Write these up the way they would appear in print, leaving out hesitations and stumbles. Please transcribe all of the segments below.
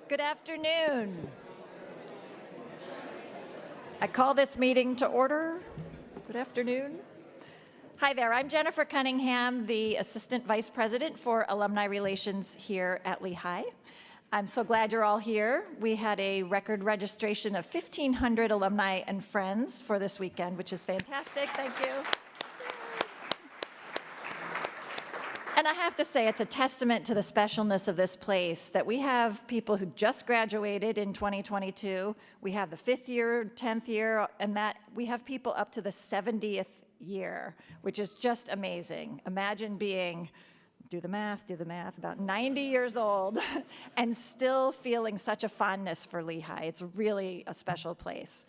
Good afternoon. I call this meeting to order. Good afternoon. Hi there, I'm Jennifer Cunningham, the Assistant Vice President for Alumni Relations here at Lehigh. I'm so glad you're all here. We had a record registration of 1,500 alumni and friends for this weekend, which is fantastic. Thank you. And I have to say, it's a testament to the specialness of this place that we have people who just graduated in 2022. We have the 5th year, 10th year, and that we have people up to the 70th year, which is just amazing. Imagine being, do the math, about 90 years old and still feeling such a fondness for Lehigh. It's really a special place.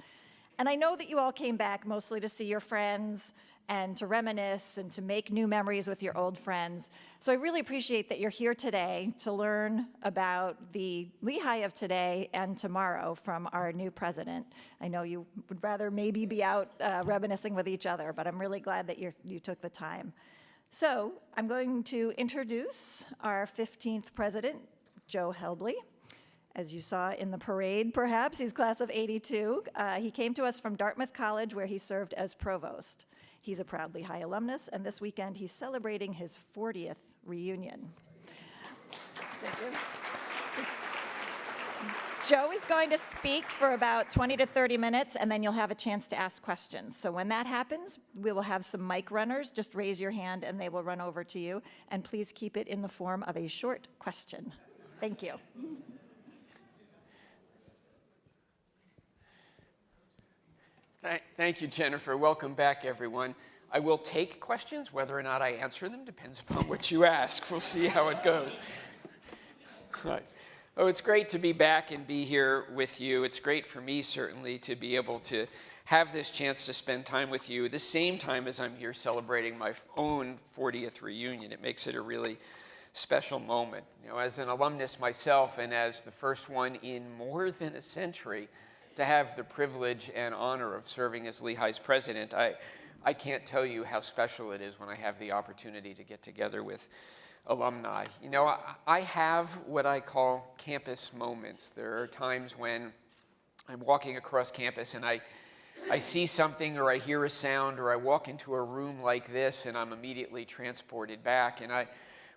And I know that you all came back mostly to see your friends and to reminisce and to make new memories with your old friends. So I really appreciate that you're here today to learn about the Lehigh of today and tomorrow from our new president. I know you would rather maybe be out reminiscing with each other, but I'm really glad that you took the time. So I'm going to introduce our 15th president, Joe Helbley. As you saw in the parade, perhaps, he's class of '82. He came to us from Dartmouth College, where he served as provost. He's a proud Lehigh alumnus, and this weekend he's celebrating his 40th reunion. Thank you. Joe is going to speak for about 20 to 30 minutes, and then you'll have a chance to ask questions. So when that happens, we will have some mic runners. Just raise your hand, and they will run over to you. And please keep it in the form of a short question. Thank you. Thank you, Jennifer. Welcome back, everyone. I will take questions. Whether or not I answer them depends upon what you ask. We'll see how it goes. Right. Oh, it's great to be back and be here with you. It's great for me, certainly, to be able to have this chance to spend time with you at the same time as I'm here celebrating my own 40th reunion. It makes it a really special moment. You know, as an alumnus myself and as the first one in more than a century to have the privilege and honor of serving as Lehigh's president, I can't tell you how special it is when I have the opportunity to get together with alumni. You know, I have what I call campus moments. There are times when I'm walking across campus and I see something or I hear a sound or I walk into a room like this and I'm immediately transported back. And I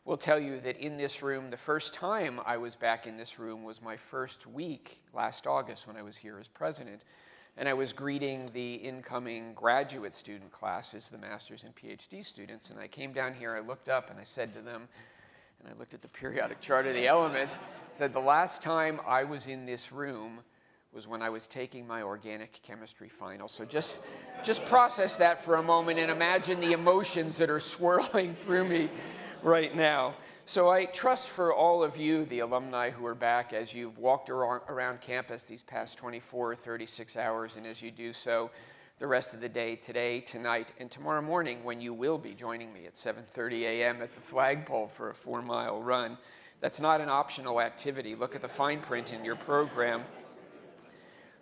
will tell you that in this room, the first time I was back in this room was my first week last August when I was here as president. And I was greeting the incoming graduate student classes, the master's and PhD students. And I came down here, I looked up and I said to them, and I looked at the periodic chart of the elements, said the last time I was in this room was when I was taking my organic chemistry final. So just process that for a moment and imagine the emotions that are swirling through me right now. So I trust for all of you, the alumni who are back, as you've walked around campus these past 24 or 36 hours, and as you do so the rest of the day, today, tonight, and tomorrow morning when you will be joining me at 7:30 a.m. at the flagpole for a 4-mile run. That's not an optional activity. Look at the fine print in your program.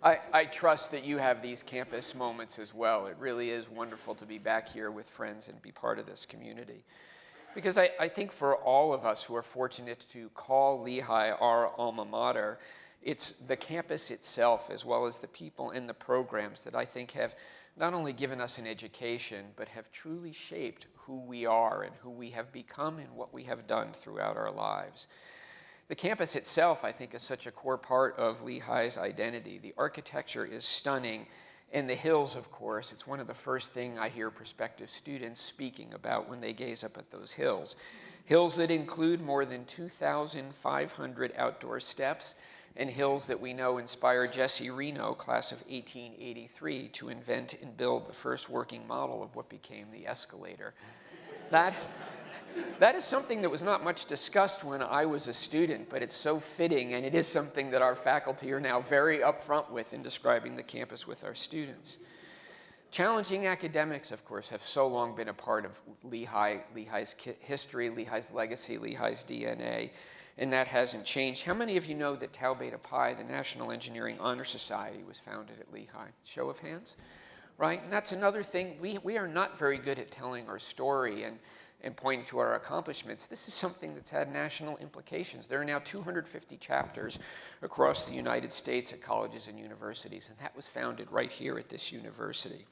I trust that you have these campus moments as well. It really is wonderful to be back here with friends and be part of this community. Because I think for all of us who are fortunate to call Lehigh our alma mater, it's the campus itself as well as the people and the programs that I think have not only given us an education, but have truly shaped who we are and who we have become and what we have done throughout our lives. The campus itself, I think, is such a core part of Lehigh's identity. The architecture is stunning. And the hills, of course, it's one of the first things I hear prospective students speaking about when they gaze up at those hills. Hills that include more than 2,500 outdoor steps, and hills that we know inspired Jesse Reno, class of 1883, to invent and build the first working model of what became the escalator. That is something that was not much discussed when I was a student, but it's so fitting, and it is something that our faculty are now very upfront with in describing the campus with our students. Challenging academics, of course, have so long been a part of Lehigh's history, Lehigh's legacy, Lehigh's DNA, and that hasn't changed. How many of you know that Tau Beta Pi, the National Engineering Honor Society, was founded at Lehigh? Show of hands, right? And that's another thing. We are not very good at telling our story, and and pointing to our accomplishments, this is something that's had national implications. There are now 250 chapters across the United States at colleges and universities, and that was founded right here at this university.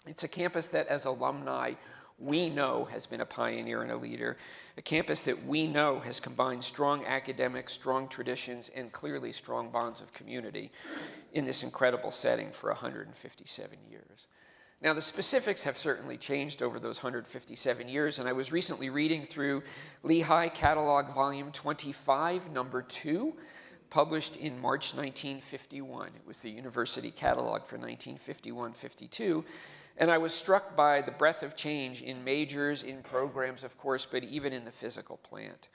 It's a campus that, as alumni, we know has been a pioneer and a leader, a campus that we know has combined strong academics, strong traditions, and clearly strong bonds of community in this incredible setting for 157 years. Now, the specifics have certainly changed over those 157 years, and I was recently reading through Lehigh Catalog Volume 25, Number 2, published in March 1951. It was the university catalog for 1951-52, and I was struck by the breadth of change in majors, in programs, of course, but even in the physical plant.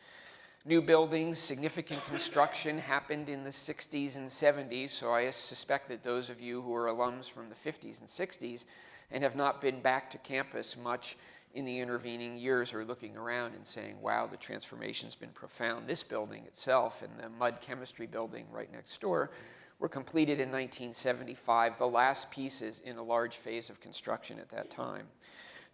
New buildings, significant construction happened in the 60s and 70s, so I suspect that those of you who are alums from the 50s and 60s and have not been back to campus much in the intervening years are looking around and saying, wow, the transformation's been profound. This building itself and the mud chemistry building right next door were completed in 1975, the last pieces in a large phase of construction at that time.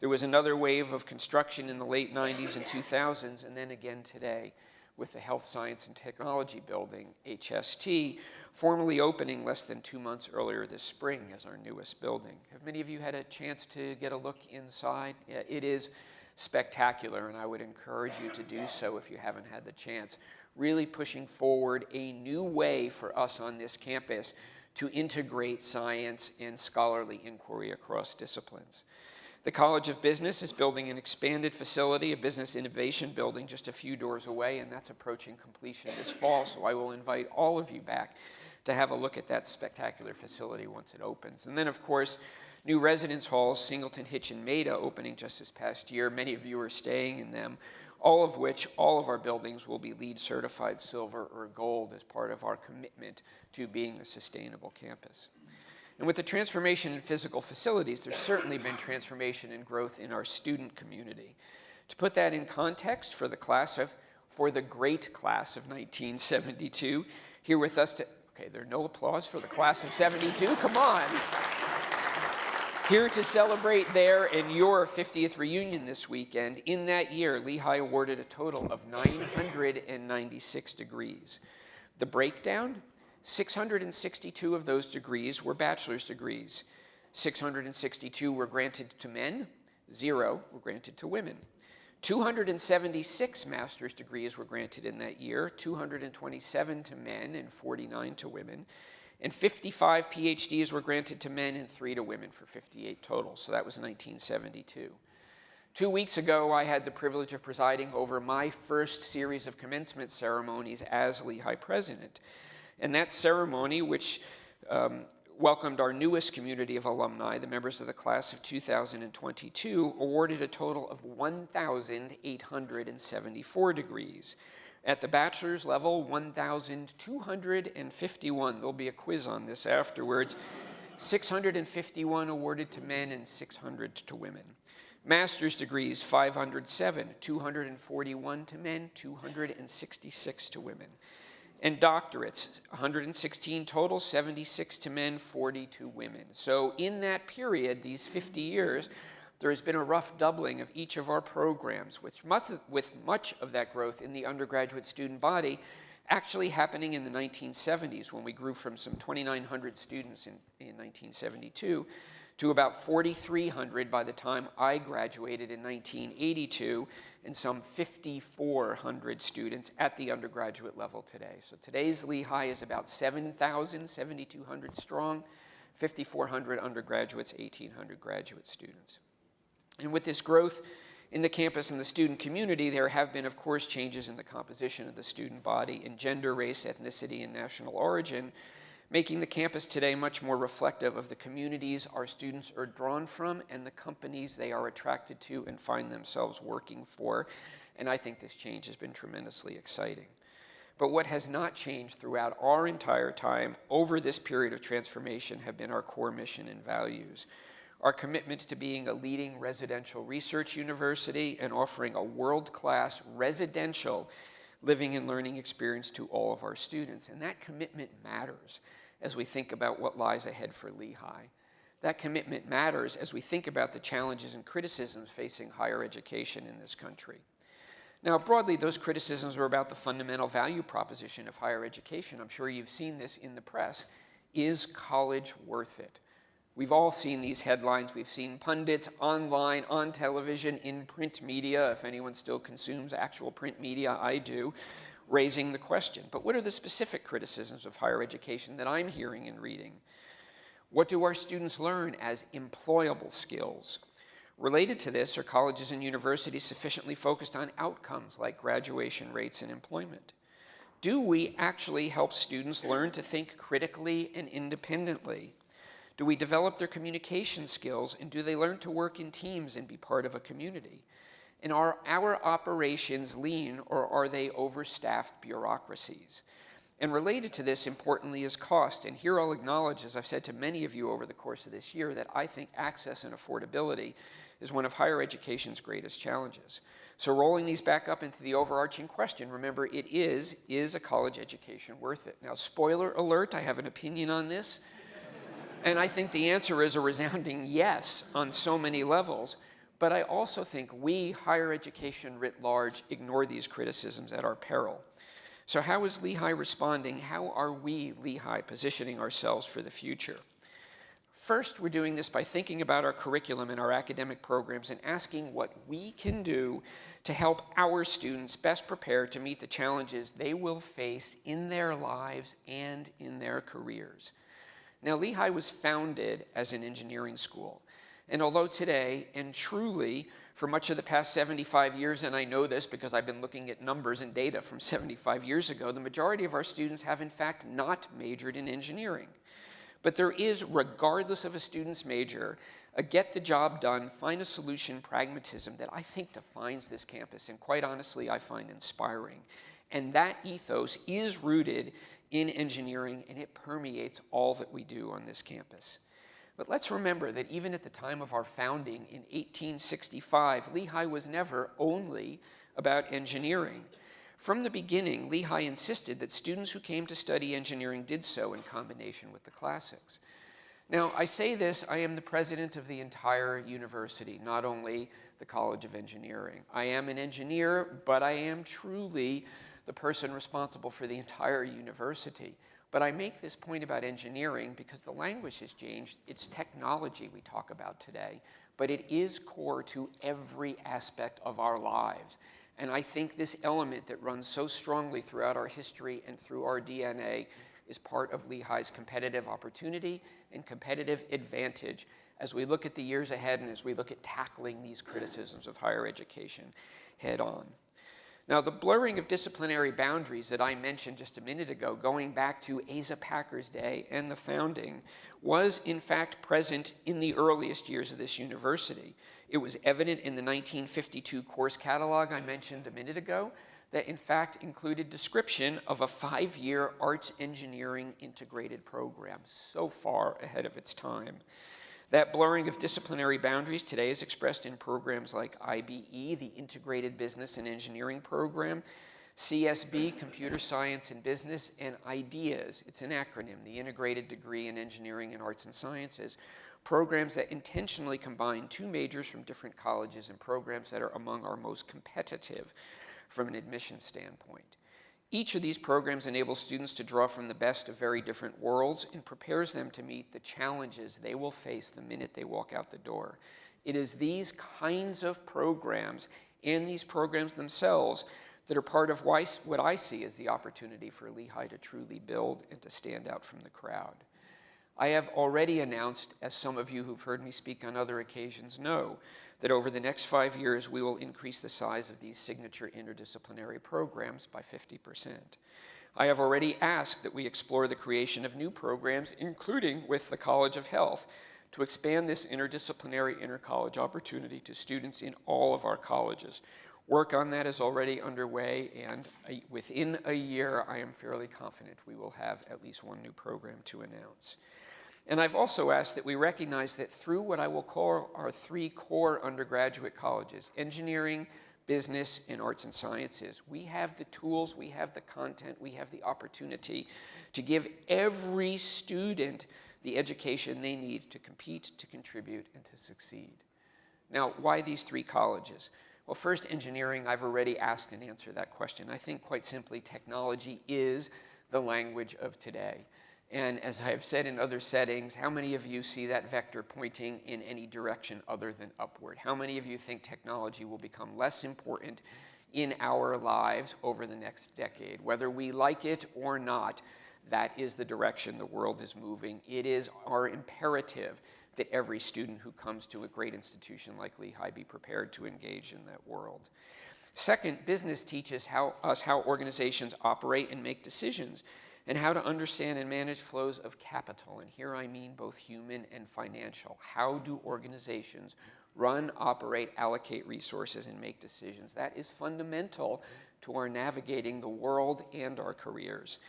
There was another wave of construction in the late 90s and 2000s, and then again today with the Health Science and Technology Building, HST, formally opening less than 2 months earlier this spring as our newest building. Have many of you had a chance to get a look inside? Yeah, it is spectacular, and I would encourage you to do so if you haven't had the chance. Really pushing forward a new way for us on this campus to integrate science and scholarly inquiry across disciplines. The College of Business is building an expanded facility, a business innovation building just a few doors away, and that's approaching completion this fall, so I will invite all of you back to have a look at that spectacular facility once it opens. And then, of course, new residence halls, Singleton, Hitch, and Maida, opening just this past year. Many of you are staying in them, all of our buildings will be LEED certified silver or gold as part of our commitment to being a sustainable campus. And with the transformation in physical facilities, there's certainly been transformation and growth in our student community. To put that in context for the great class of 1972, here with us okay, there are no applause for the class of 72, come on. Here to celebrate their and your 50th reunion this weekend, in that year, Lehigh awarded a total of 996 degrees. The breakdown, 662 of those degrees were bachelor's degrees. 662 were granted to men, 0 were granted to women. 276 master's degrees were granted in that year, 227 to men and 49 to women. And 55 PhDs were granted to men and 3 to women for 58 total. So that was 1972. 2 weeks ago, I had the privilege of presiding over my first series of commencement ceremonies as Lehigh president. And that ceremony, which welcomed our newest community of alumni, the members of the class of 2022, awarded a total of 1,874 degrees. At the bachelor's level, 1,251. There'll be a quiz on this afterwards. 651 awarded to men and 600 to women. Master's degrees, 507, 241 to men, 266 to women. And doctorates, 116 total, 76 to men, 40 to women. So in that period, these 50 years, there has been a rough doubling of each of our programs, with much of that growth in the undergraduate student body actually happening in the 1970s, when we grew from some 2,900 students in 1972 to about 4,300 by the time I graduated in 1982, and some 5,400 students at the undergraduate level today. So today's Lehigh is about 7,000, 7,200 strong, 5,400 undergraduates, 1,800 graduate students. And with this growth in the campus and the student community, there have been, of course, changes in the composition of the student body in gender, race, ethnicity, and national origin, making the campus today much more reflective of the communities our students are drawn from and the companies they are attracted to and find themselves working for. And I think this change has been tremendously exciting. But what has not changed throughout our entire time over this period of transformation have been our core mission and values. Our commitment to being a leading residential research university and offering a world-class residential living and learning experience to all of our students. And that commitment matters as we think about what lies ahead for Lehigh. That commitment matters as we think about the challenges and criticisms facing higher education in this country. Now, broadly, those criticisms are about the fundamental value proposition of higher education. I'm sure you've seen this in the press. Is college worth it? We've all seen these headlines. We've seen pundits online, on television, in print media, if anyone still consumes actual print media, I do, raising the question. But what are the specific criticisms of higher education that I'm hearing and reading? What do our students learn as employable skills? Related to this, are colleges and universities sufficiently focused on outcomes like graduation rates and employment? Do we actually help students learn to think critically and independently? Do we develop their communication skills, and do they learn to work in teams and be part of a community? And are our operations lean, or are they overstaffed bureaucracies? And related to this, importantly, is cost. And here I'll acknowledge, as I've said to many of you over the course of this year, that I think access and affordability is one of higher education's greatest challenges. So rolling these back up into the overarching question, remember, it is a college education worth it? Now, spoiler alert, I have an opinion on this. And I think the answer is a resounding yes on so many levels. But I also think we, higher education writ large, ignore these criticisms at our peril. So how is Lehigh responding? How are we, Lehigh, positioning ourselves for the future? First, we're doing this by thinking about our curriculum and our academic programs and asking what we can do to help our students best prepare to meet the challenges they will face in their lives and in their careers. Now, Lehigh was founded as an engineering school. And although today, and truly for much of the past 75 years, and I know this because I've been looking at numbers and data from 75 years ago, the majority of our students have in fact not majored in engineering. But there is, regardless of a student's major, a get the job done, find a solution pragmatism that I think defines this campus, and quite honestly, I find inspiring. And that ethos is rooted in engineering, and it permeates all that we do on this campus. But let's remember that even at the time of our founding in 1865, Lehigh was never only about engineering. From the beginning, Lehigh insisted that students who came to study engineering did so in combination with the classics. Now, I say this, I am the president of the entire university, not only the College of Engineering. I am an engineer, but I am truly the person responsible for the entire university. But I make this point about engineering because the language has changed. It's technology we talk about today, but it is core to every aspect of our lives. And I think this element that runs so strongly throughout our history and through our DNA is part of Lehigh's competitive opportunity and competitive advantage as we look at the years ahead and as we look at tackling these criticisms of higher education head on. Now, the blurring of disciplinary boundaries that I mentioned just a minute ago, going back to Asa Packer's day and the founding, was in fact present in the earliest years of this university. It was evident in the 1952 course catalog I mentioned a minute ago that in fact included description of a 5-year arts engineering integrated program, so far ahead of its time. That blurring of disciplinary boundaries today is expressed in programs like IBE, the Integrated Business and Engineering Program, CSB, Computer Science and Business, and IDEAS, it's an acronym, the Integrated Degree in Engineering and Arts and Sciences, programs that intentionally combine 2 majors from different colleges and programs that are among our most competitive from an admission standpoint. Each of these programs enables students to draw from the best of very different worlds and prepares them to meet the challenges they will face the minute they walk out the door. It is these kinds of programs and these programs themselves that are part of what I see as the opportunity for Lehigh to truly build and to stand out from the crowd. I have already announced, as some of you who've heard me speak on other occasions know, that over the next 5 years, we will increase the size of these signature interdisciplinary programs by 50%. I have already asked that we explore the creation of new programs, including with the College of Health, to expand this interdisciplinary inter-college opportunity to students in all of our colleges. Work on that is already underway, and within a year, I am fairly confident we will have at least one new program to announce. And I've also asked that we recognize that through what I will call our 3 core undergraduate colleges, engineering, business, and arts and sciences, we have the tools, we have the content, we have the opportunity to give every student the education they need to compete, to contribute, and to succeed. Now, why these 3 colleges? Well, first, engineering, I've already asked and answered that question. I think quite simply technology is the language of today. And as I have said in other settings, how many of you see that vector pointing in any direction other than upward? How many of you think technology will become less important in our lives over the next decade? Whether we like it or not, that is the direction the world is moving. It is our imperative that every student who comes to a great institution like Lehigh be prepared to engage in that world. Second, business teaches us how organizations operate and make decisions, and how to understand and manage flows of capital. And here I mean both human and financial. How do organizations run, operate, allocate resources, and make decisions? That is fundamental to our navigating the world and our careers.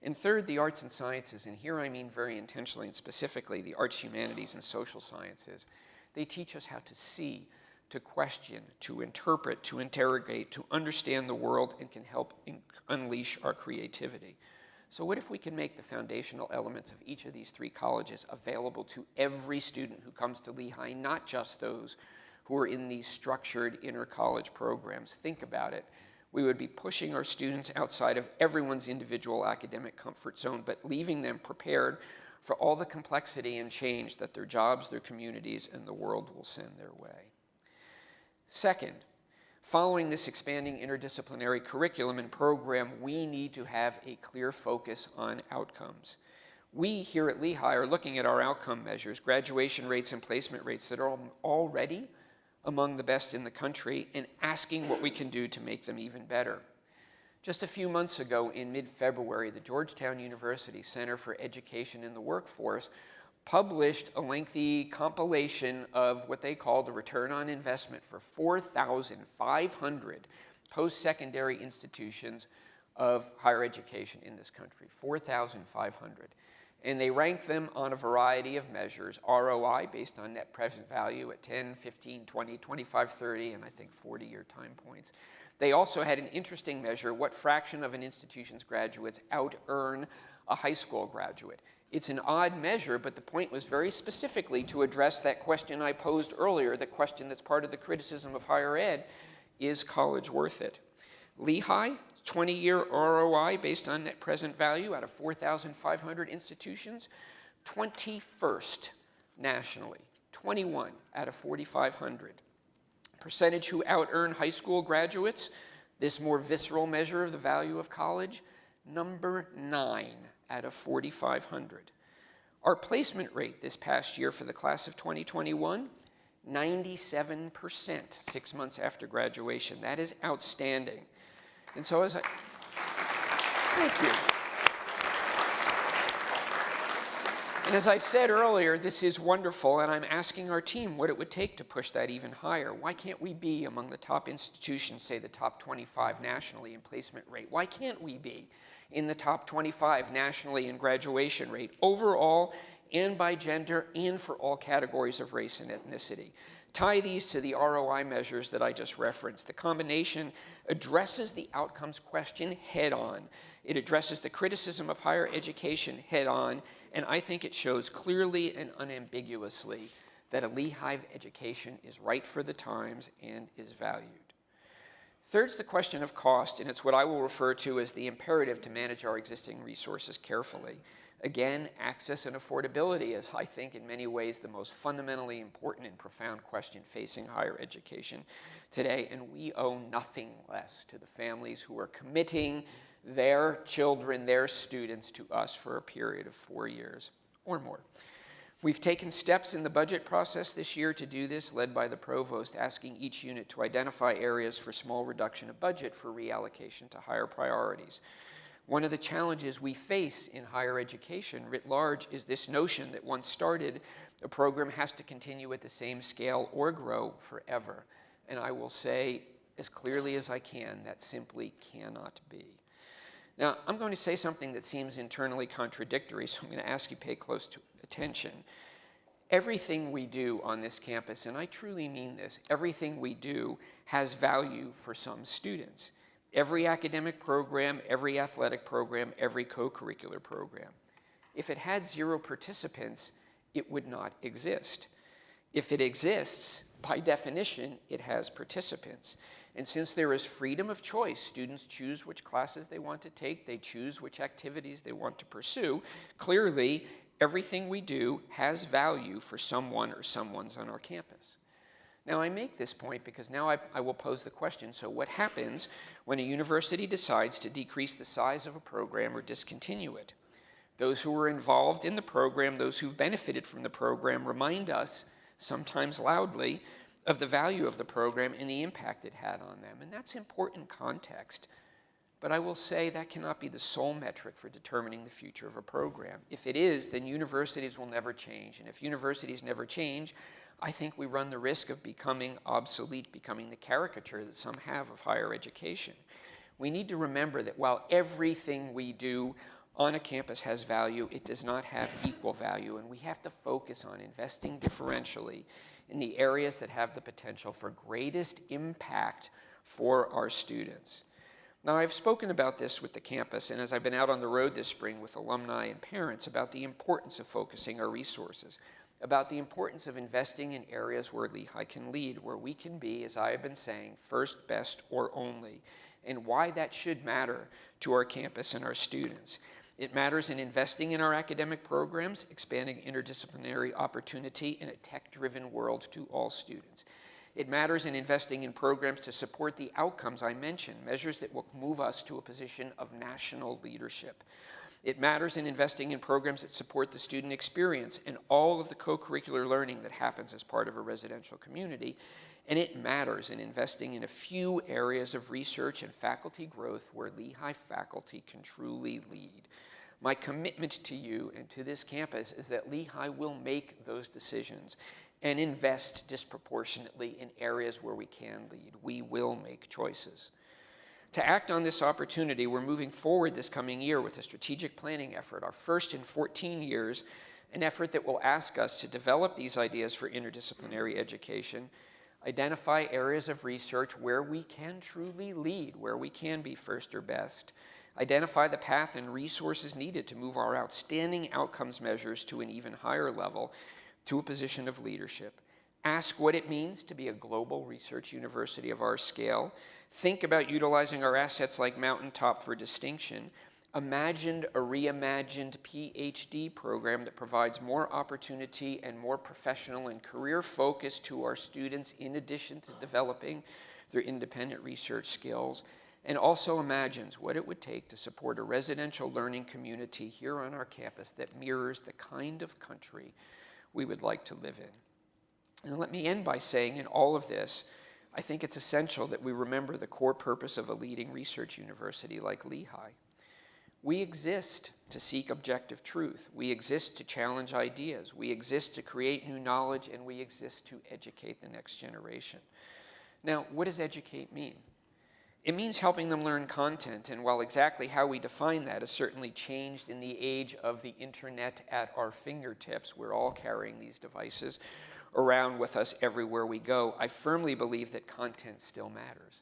And third, the arts and sciences, and here I mean very intentionally and specifically the arts, humanities, and social sciences. They teach us how to see, to question, to interpret, to interrogate, to understand the world, and can help unleash our creativity. So what if we can make the foundational elements of each of these 3 colleges available to every student who comes to Lehigh, not just those who are in these structured inter-college programs? Think about it. We would be pushing our students outside of everyone's individual academic comfort zone, but leaving them prepared for all the complexity and change that their jobs, their communities, and the world will send their way. Second, following this expanding interdisciplinary curriculum and program, we need to have a clear focus on outcomes. We here at Lehigh are looking at our outcome measures, graduation rates and placement rates that are already among the best in the country, and asking what we can do to make them even better. Just a few months ago, in mid-February, the Georgetown University Center for Education in the Workforce published a lengthy compilation of what they called a return on investment for 4,500 post-secondary institutions of higher education in this country, 4,500. And they ranked them on a variety of measures, ROI based on net present value at 10, 15, 20, 25, 30, and I think 40-year time points. They also had an interesting measure, what fraction of an institution's graduates out-earn a high school graduate. It's an odd measure, but the point was very specifically to address that question I posed earlier, the question that's part of the criticism of higher ed, is college worth it? Lehigh, 20-year ROI based on net present value out of 4,500 institutions, 21st nationally, 21 out of 4,500. Percentage who out-earn high school graduates, this more visceral measure of the value of college, number 9 out of 4,500. Our placement rate this past year for the class of 2021, 97% 6 months after graduation. That is outstanding. And so thank you. And as I said earlier, this is wonderful, and I'm asking our team what it would take to push that even higher. Why can't we be among the top institutions, say the top 25 nationally in placement rate? Why can't we be in the top 25 nationally in graduation rate, overall and by gender and for all categories of race and ethnicity? Tie these to the ROI measures that I just referenced. The combination addresses the outcomes question head on. It addresses the criticism of higher education head on, and I think it shows clearly and unambiguously that a Lehigh education is right for the times and is valued. Third's the question of cost, and it's what I will refer to as the imperative to manage our existing resources carefully. Again, access and affordability is, I think, in many ways the most fundamentally important and profound question facing higher education today, and we owe nothing less to the families who are committing their children, their students to us for a period of 4 years or more. We've taken steps in the budget process this year to do this, led by the provost asking each unit to identify areas for small reduction of budget for reallocation to higher priorities. One of the challenges we face in higher education writ large is this notion that once started, a program has to continue at the same scale or grow forever. And I will say as clearly as I can, that simply cannot be. Now, I'm going to say something that seems internally contradictory, so I'm going to ask you to pay close attention. Everything we do on this campus, and I truly mean this, everything we do has value for some students. Every academic program, every athletic program, every co-curricular program. If it had 0 participants, it would not exist. If it exists, by definition, it has participants. And since there is freedom of choice, students choose which classes they want to take, they choose which activities they want to pursue, clearly, everything we do has value for someone or someone's on our campus. Now, I make this point because now I will pose the question, so what happens when a university decides to decrease the size of a program or discontinue it? Those who were involved in the program, those who benefited from the program, remind us, sometimes loudly, of the value of the program and the impact it had on them. And that's important context. But I will say that cannot be the sole metric for determining the future of a program. If it is, then universities will never change. And if universities never change, I think we run the risk of becoming obsolete, becoming the caricature that some have of higher education. We need to remember that while everything we do on a campus has value, it does not have equal value, and we have to focus on investing differentially in the areas that have the potential for greatest impact for our students. Now, I've spoken about this with the campus, and as I've been out on the road this spring with alumni and parents, about the importance of focusing our resources, about the importance of investing in areas where Lehigh can lead, where we can be, as I have been saying, first, best, or only, and why that should matter to our campus and our students. It matters in investing in our academic programs, expanding interdisciplinary opportunity in a tech-driven world to all students. It matters in investing in programs to support the outcomes I mentioned, measures that will move us to a position of national leadership. It matters in investing in programs that support the student experience and all of the co-curricular learning that happens as part of a residential community. And it matters in investing in a few areas of research and faculty growth where Lehigh faculty can truly lead. My commitment to you and to this campus is that Lehigh will make those decisions and invest disproportionately in areas where we can lead. We will make choices. To act on this opportunity, we're moving forward this coming year with a strategic planning effort, our first in 14 years, an effort that will ask us to develop these ideas for interdisciplinary education, identify areas of research where we can truly lead, where we can be first or best, identify the path and resources needed to move our outstanding outcomes measures to an even higher level, to a position of leadership. Ask what it means to be a global research university of our scale. Think about utilizing our assets like Mountaintop for distinction. Imagined a reimagined PhD program that provides more opportunity and more professional and career focus to our students in addition to developing their independent research skills. And also imagines what it would take to support a residential learning community here on our campus that mirrors the kind of country we would like to live in. And let me end by saying in all of this, I think it's essential that we remember the core purpose of a leading research university like Lehigh. We exist to seek objective truth. We exist to challenge ideas. We exist to create new knowledge, and we exist to educate the next generation. Now, what does educate mean? It means helping them learn content, and while exactly how we define that has certainly changed in the age of the internet at our fingertips, we're all carrying these devices around with us everywhere we go, I firmly believe that content still matters.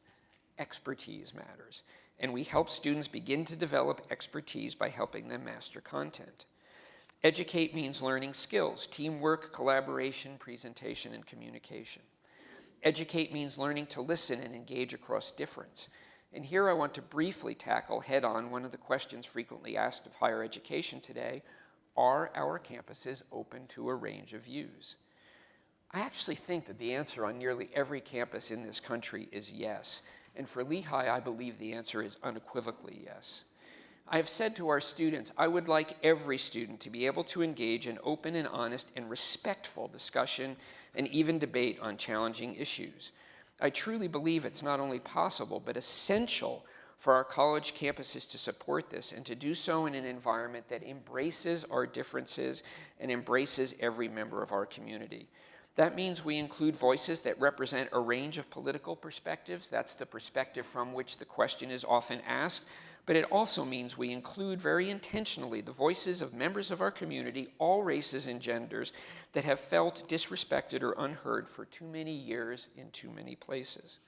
Expertise matters, and we help students begin to develop expertise by helping them master content. Educate means learning skills, teamwork, collaboration, presentation, and communication. Educate means learning to listen and engage across difference. And here I want to briefly tackle head-on one of the questions frequently asked of higher education today: are our campuses open to a range of views? I actually think that the answer on nearly every campus in this country is yes. And for Lehigh, I believe the answer is unequivocally yes. I have said to our students, I would like every student to be able to engage in open and honest and respectful discussion and even debate on challenging issues. I truly believe it's not only possible, but essential for our college campuses to support this and to do so in an environment that embraces our differences and embraces every member of our community. That means we include voices that represent a range of political perspectives. That's the perspective from which the question is often asked. But it also means we include very intentionally the voices of members of our community, all races and genders, that have felt disrespected or unheard for too many years in too many places.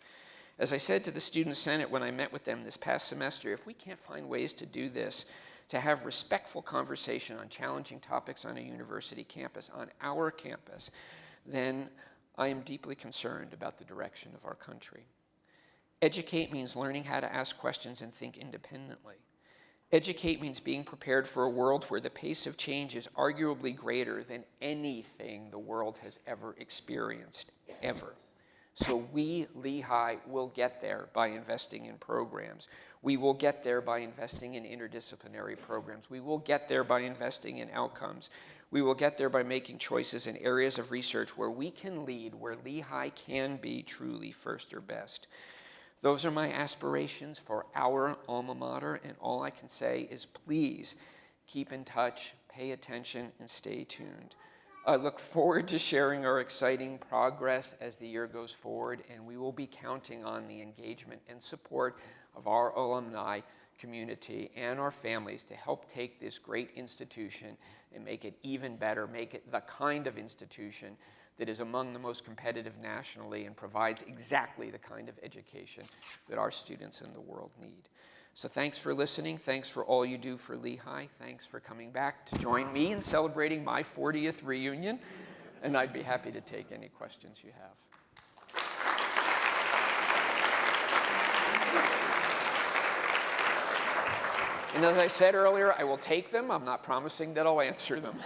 As I said to the Student Senate when I met with them this past semester, if we can't find ways to do this, to have respectful conversation on challenging topics on a university campus, on our campus, then I am deeply concerned about the direction of our country. Educate means learning how to ask questions and think independently. Educate means being prepared for a world where the pace of change is arguably greater than anything the world has ever experienced, ever. So we, Lehigh, will get there by investing in programs. We will get there by investing in interdisciplinary programs. We will get there by investing in outcomes. We will get there by making choices in areas of research where we can lead, where Lehigh can be truly first or best. Those are my aspirations for our alma mater, and all I can say is please keep in touch, pay attention, and stay tuned. I look forward to sharing our exciting progress as the year goes forward, and we will be counting on the engagement and support of our alumni community and our families to help take this great institution and make it even better, make it the kind of institution that is among the most competitive nationally and provides exactly the kind of education that our students in the world need. So thanks for listening. Thanks for all you do for Lehigh. Thanks for coming back to join me in celebrating my 40th reunion. And I'd be happy to take any questions you have. And as I said earlier, I will take them. I'm not promising that I'll answer them.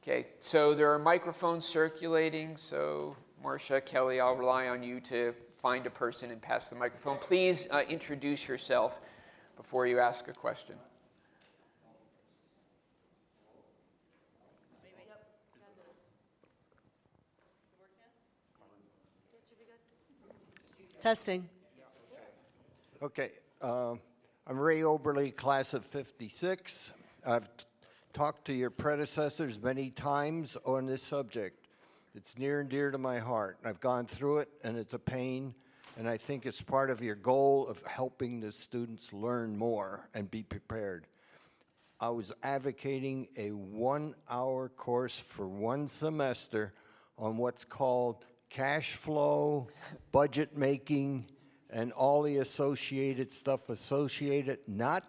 Okay, so there are microphones circulating, so Marcia, Kelly, I'll rely on you to find a person and pass the microphone. Please introduce yourself before you ask a question. Testing. Okay, I'm Ray Oberle, class of '56. I've talked to your predecessors many times on this subject. It's near and dear to my heart. I've gone through it, and it's a pain, and I think it's part of your goal of helping the students learn more and be prepared. I was advocating a 1-hour course for 1 semester on what's called cash flow, budget making, and all the associated stuff associated, not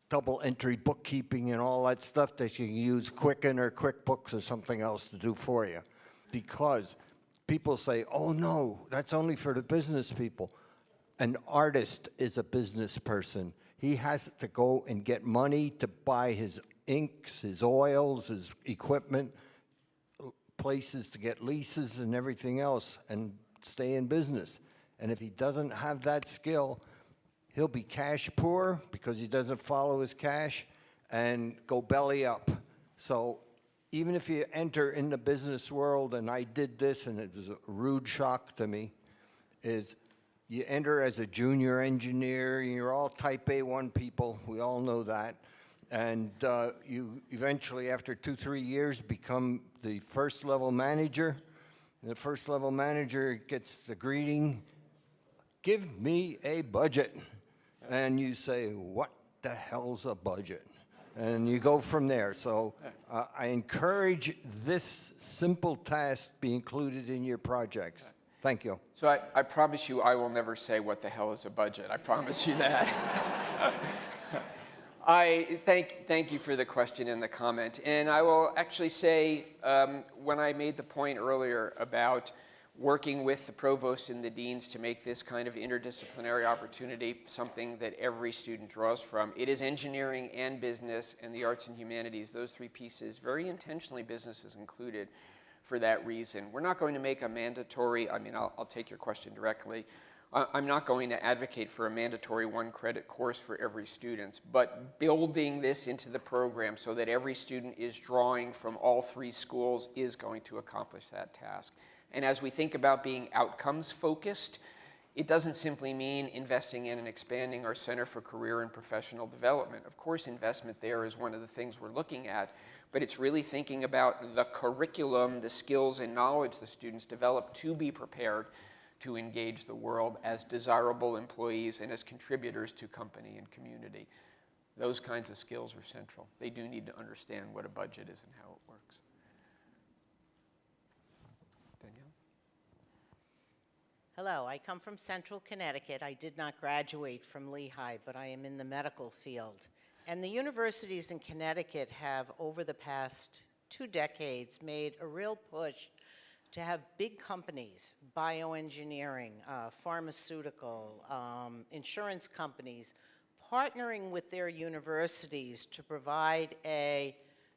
double entry bookkeeping and all that stuff that you can use Quicken or QuickBooks or something else to do for you. Because people say, oh no, that's only for the business people. An artist is a business person. He has to go and get money to buy his inks, his oils, his equipment, places to get leases and everything else and stay in business. And if he doesn't have that skill, he'll be cash poor because he doesn't follow his cash and go belly up. So even if you enter in the business world, and I did this and it was a rude shock to me, is you enter as a junior engineer, you're all type A1 people, we all know that, and you eventually, after 2-3 years, become the first level manager. And the first level manager gets the greeting, give me a budget. And you say, what the hell's a budget? And you go from there. So I encourage this simple task be included in your projects. Thank you. So I promise you I will never say what the hell is a budget. I promise you that. I thank you for the question and the comment. And I will actually say, when I made the point earlier about working with the provost and the deans to make this kind of interdisciplinary opportunity something that every student draws from, it is engineering and business and the arts and humanities, those 3 pieces, very intentionally business is included for that reason. We're not going to make a mandatory, I mean, I'll take your question directly. I'm not going to advocate for a mandatory 1-credit course for every student, but building this into the program so that every student is drawing from all 3 schools is going to accomplish that task. And as we think about being outcomes focused, it doesn't simply mean investing in and expanding our Center for Career and Professional Development. Of course, investment there is one of the things we're looking at, but it's really thinking about the curriculum, the skills and knowledge the students develop to be prepared to engage the world as desirable employees and as contributors to company and community. Those kinds of skills are central. They do need to understand what a budget is and how it works. Hello, I come from Central Connecticut. I did not graduate from Lehigh, but I am in the medical field. And the universities in Connecticut have, over the past 2 decades, made a real push to have big companies, bioengineering, pharmaceutical, insurance companies, partnering with their universities to provide a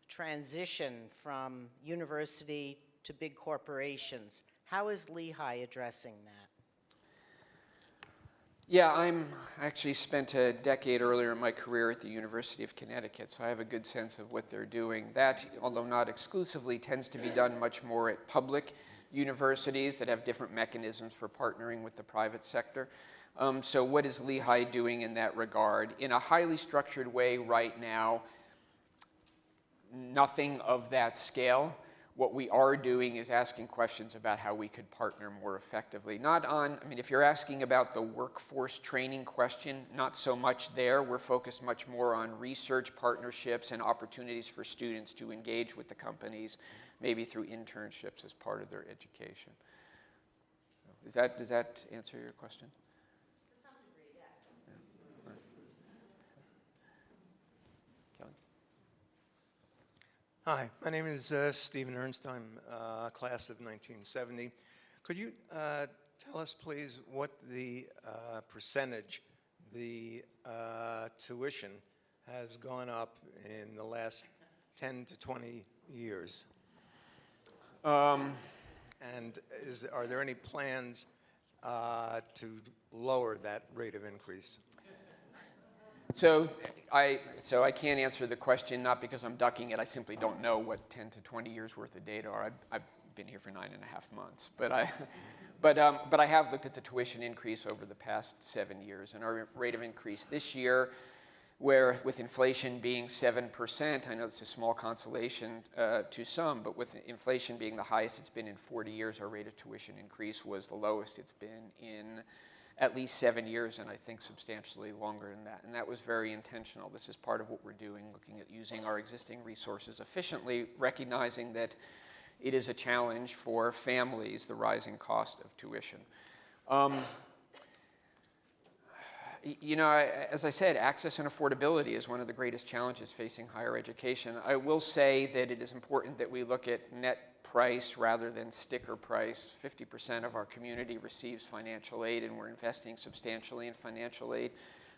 transition from university to big corporations. How is Lehigh addressing that? Yeah, I actually spent a decade earlier in my career at the University of Connecticut, so I have a good sense of what they're doing. That, although not exclusively, tends to be done much more at public universities that have different mechanisms for partnering with the private sector. So what is Lehigh doing in that regard? In a highly structured way right now, nothing of that scale. What we are doing is asking questions about how we could partner more effectively. Not on, I mean, if you're asking about the workforce training question, not so much there. We're focused much more on research partnerships and opportunities for students to engage with the companies, maybe through internships as part of their education. Does that answer your question? To some degree, yes. Yeah. Right. Kelly? Hi, my name is Stephen Ernst. I'm class of 1970. Could you tell us, please, what the percentage the tuition has gone up in the last 10 to 20 years? And are there any plans to lower that rate of increase? So I can't answer the question, not because I'm ducking it. I simply don't know what 10 to 20 years worth of data are. I've been here for 9.5 months. But I have looked at the tuition increase over the past 7 years. And our rate of increase this year, where with inflation being 7%, I know it's a small consolation to some, but with inflation being the highest it's been in 40 years, our rate of tuition increase was the lowest it's been in at least 7 years, and I think substantially longer than that. And that was very intentional. This is part of what we're doing, looking at using our existing resources efficiently, recognizing that it is a challenge for families, the rising cost of tuition. You know, as I said, access and affordability is one of the greatest challenges facing higher education. I will say that it is important that we look at net price rather than sticker price. 50% of our community receives financial aid, and we're investing substantially in financial aid.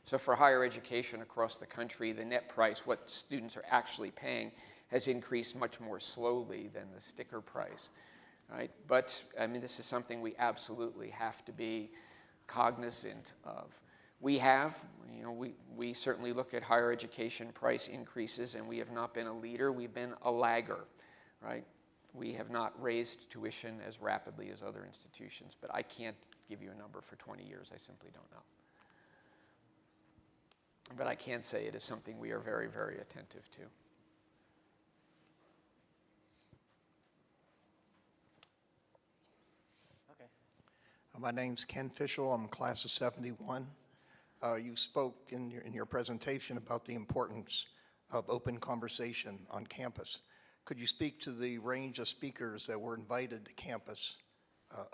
So for higher education across the country, the net price, what students are actually paying, has increased much more slowly than the sticker price, right? But, I mean, this is something we absolutely have to be cognizant of. We have, you know, we certainly look at higher education price increases, and we have not been a leader, we've been a lagger, right? We have not raised tuition as rapidly as other institutions, but I can't give you a number for 20 years, I simply don't know. But I can say it is something we are very, very attentive to. Okay. My name's Ken Fischel. I'm class of 71. You spoke in your presentation about the importance of open conversation on campus. Could you speak to the range of speakers that were invited to campus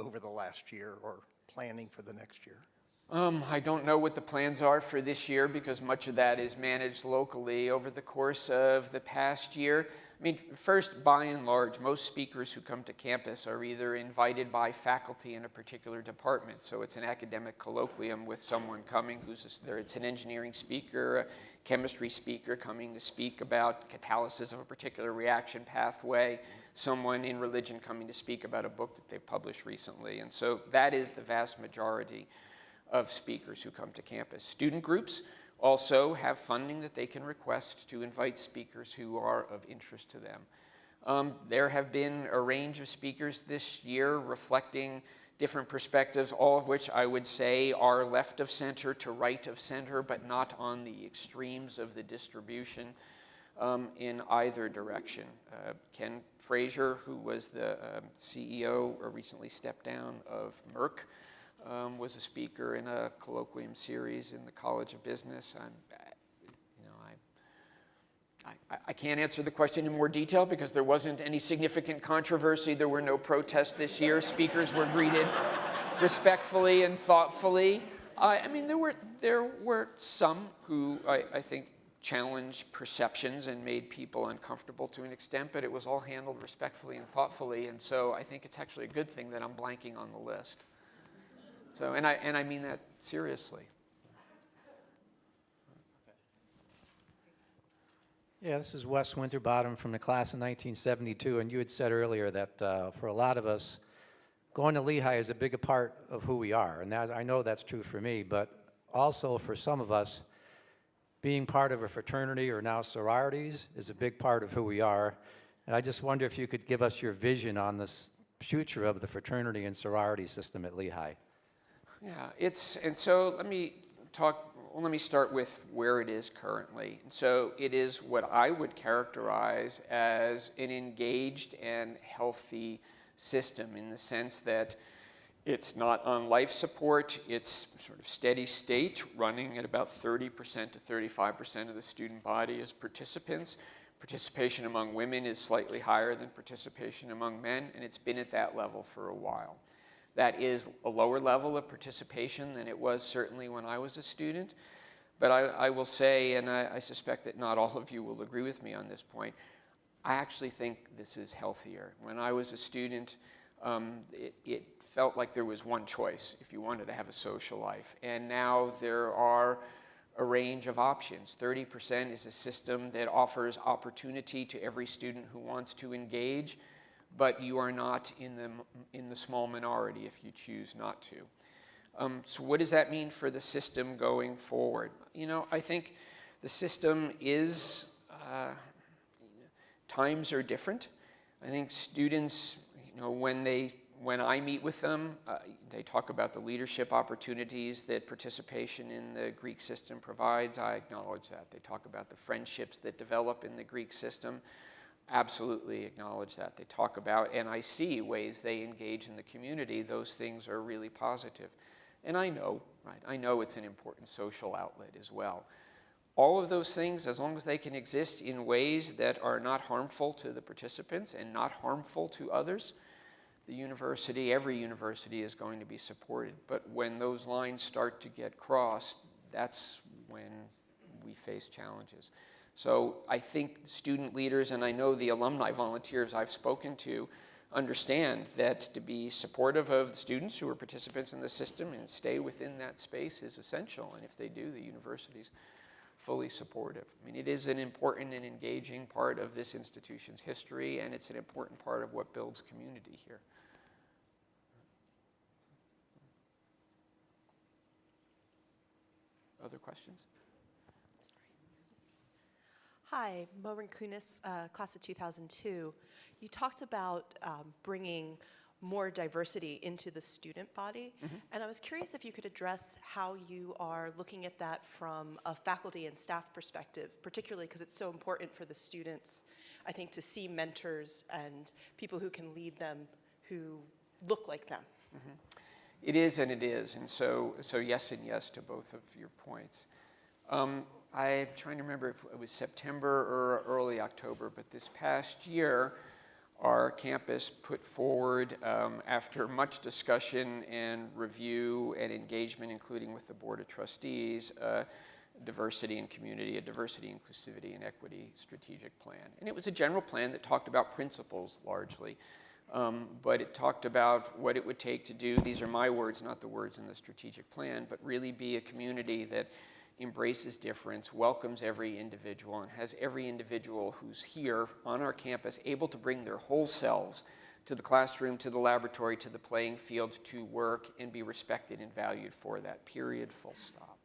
over the last year or planning for the next year? I don't know what the plans are for this year because much of that is managed locally over the course of the past year. I mean, first, by and large, most speakers who come to campus are either invited by faculty in a particular department. So it's an academic colloquium with someone coming it's an engineering speaker, a chemistry speaker coming to speak about catalysis of a particular reaction pathway, someone in religion coming to speak about a book that they've published recently. And so that is the vast majority of speakers who come to campus. Student groups also have funding that they can request to invite speakers who are of interest to them. There have been a range of speakers this year reflecting different perspectives, all of which I would say are left of center to right of center, but not on the extremes of the distribution in either direction. Ken Frazier, who was the CEO or recently stepped down of Merck, was a speaker in a colloquium series in the College of Business. I can't answer the question in more detail because there wasn't any significant controversy. There were no protests this year. Speakers were greeted respectfully and thoughtfully. I mean, there were some who I think challenged perceptions and made people uncomfortable to an extent, but it was all handled respectfully and thoughtfully, and so I think it's actually a good thing that I'm blanking on the list. So, and I mean that seriously. Yeah, this is Wes Winterbottom from the class of 1972, and you had said earlier that for a lot of us, going to Lehigh is a big part of who we are, and I know that's true for me, but also for some of us, being part of a fraternity or now sororities is a big part of who we are, and I just wonder if you could give us your vision on this future of the fraternity and sorority system at Lehigh. Yeah, and so let me start with where it is currently. So it is what I would characterize as an engaged and healthy system in the sense that it's not on life support, it's sort of steady state, running at about 30% to 35% of the student body as participants. Participation among women is slightly higher than participation among men, and it's been at that level for a while. That is a lower level of participation than it was certainly when I was a student. But I will say, and I suspect that not all of you will agree with me on this point, I actually think this is healthier. When I was a student, it felt like there was one choice if you wanted to have a social life. And now there are a range of options. 30% is a system that offers opportunity to every student who wants to engage, but you are not in the small minority if you choose not to. So what does that mean for the system going forward? You know, I think the system is, times are different. I think students, you know, when I meet with them, they talk about the leadership opportunities that participation in the Greek system provides. I acknowledge that. They talk about the friendships that develop in the Greek system. Absolutely acknowledge that. They talk about, and I see ways they engage in the community. Those things are really positive. And I know, right, I know it's an important social outlet as well. All of those things, as long as they can exist in ways that are not harmful to the participants and not harmful to others, the university, every university is going to be supported. But when those lines start to get crossed, that's when we face challenges. So I think student leaders, and I know the alumni volunteers I've spoken to, understand that to be supportive of the students who are participants in the system and stay within that space is essential. And if they do, the university's fully supportive. I mean, it is an important and engaging part of this institution's history, and it's an important part of what builds community here. Other questions? Hi, Morin Kunis, class of 2002. You talked about bringing more diversity into the student body, and I was curious if you could address how you are looking at that from a faculty and staff perspective, particularly because it's so important for the students, I think, to see mentors and people who can lead them who look like them. It is and it is, and so yes and yes to both of your points. I'm trying to remember if it was September or early October, but this past year, our campus put forward, after much discussion and review and engagement, including with the Board of Trustees, diversity and community, a diversity, inclusivity, and equity strategic plan. And it was a general plan that talked about principles largely, but it talked about what it would take to do, these are my words, not the words in the strategic plan, but really be a community that embraces difference, welcomes every individual, and has every individual who's here on our campus able to bring their whole selves to the classroom, to the laboratory, to the playing field, to work, and be respected and valued for that, period, full stop.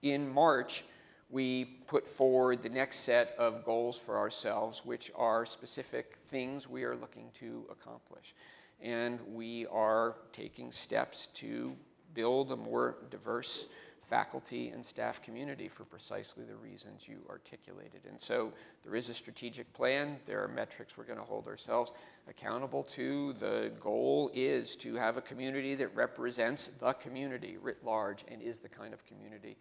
In March, we put forward the next set of goals for ourselves, which are specific things we are looking to accomplish. And we are taking steps to build a more diverse faculty and staff community for precisely the reasons you articulated. And so there is a strategic plan. There are metrics we're going to hold ourselves accountable to. The goal is to have a community that represents the community writ large and is the kind of community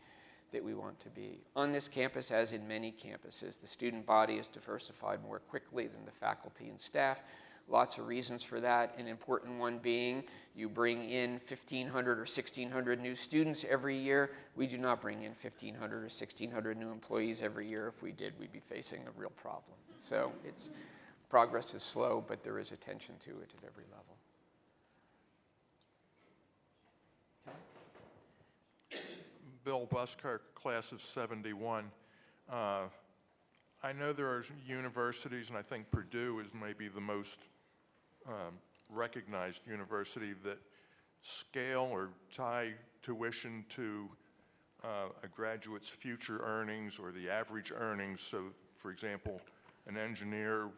that we want to be. On this campus, as in many campuses, the student body is diversified more quickly than the faculty and staff. Lots of reasons for that, an important one being you bring in 1,500 or 1,600 new students every year. We do not bring in 1,500 or 1,600 new employees every year. If we did, we'd be facing a real problem. So progress is slow, but there is attention to it at every level. Bill Buskirk, class of 71. I know there are universities, and I think Purdue is maybe the most recognized university that scale or tie tuition to a graduate's future earnings or the average earnings. So, for example, an engineer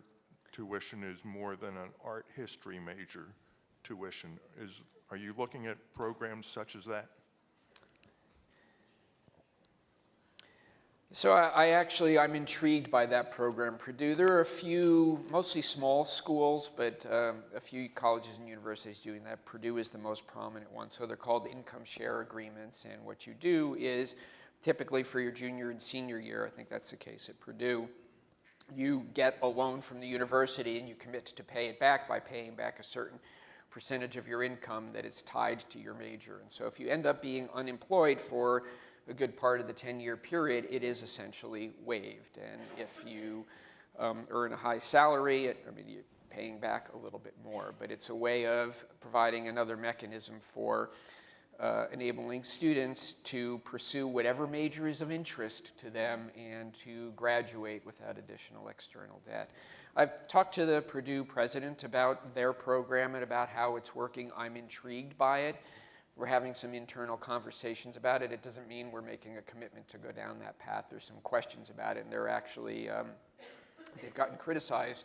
tuition is more than an art history major tuition. Are you looking at programs such as that? So I'm intrigued by that program, Purdue. There are a few, mostly small schools, but a few colleges and universities doing that. Purdue is the most prominent one. So they're called income share agreements. And what you do is, typically for your junior and senior year, I think that's the case at Purdue, you get a loan from the university and you commit to pay it back by paying back a certain percentage of your income that is tied to your major. And so if you end up being unemployed for a good part of the 10-year period, it is essentially waived. And if you earn a high salary, you're paying back a little bit more. But it's a way of providing another mechanism for enabling students to pursue whatever major is of interest to them and to graduate without additional external debt. I've talked to the Purdue president about their program and about how it's working. I'm intrigued by it. We're having some internal conversations about it. It doesn't mean we're making a commitment to go down that path. There's some questions about it, and they're actually, they've gotten criticized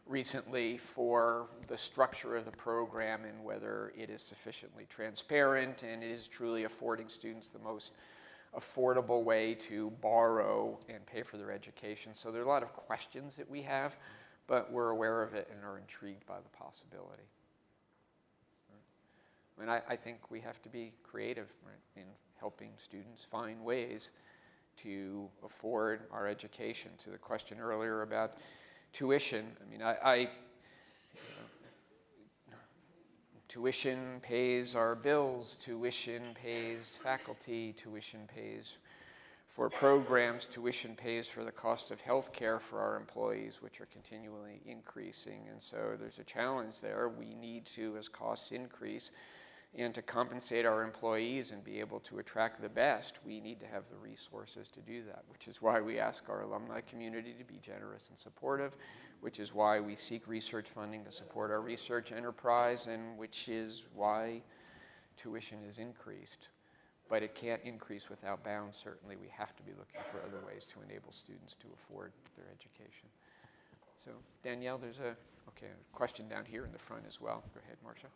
recently for the structure of the program and whether it is sufficiently transparent and it is truly affording students the most affordable way to borrow and pay for their education. So there are a lot of questions that we have, but we're aware of it and are intrigued by the possibility. And I think we have to be creative, right, in helping students find ways to afford our education. To the question earlier about tuition, tuition pays our bills, tuition pays faculty, tuition pays for programs, tuition pays for the cost of health care for our employees, which are continually increasing. And so there's a challenge there. We need to, as costs increase, and to compensate our employees and be able to attract the best, we need to have the resources to do that, which is why we ask our alumni community to be generous and supportive, which is why we seek research funding to support our research enterprise, and which is why tuition is increased. But it can't increase without bounds, certainly. We have to be looking for other ways to enable students to afford their education. So, Danielle, there's a question down here in the front as well. Go ahead, Marcia.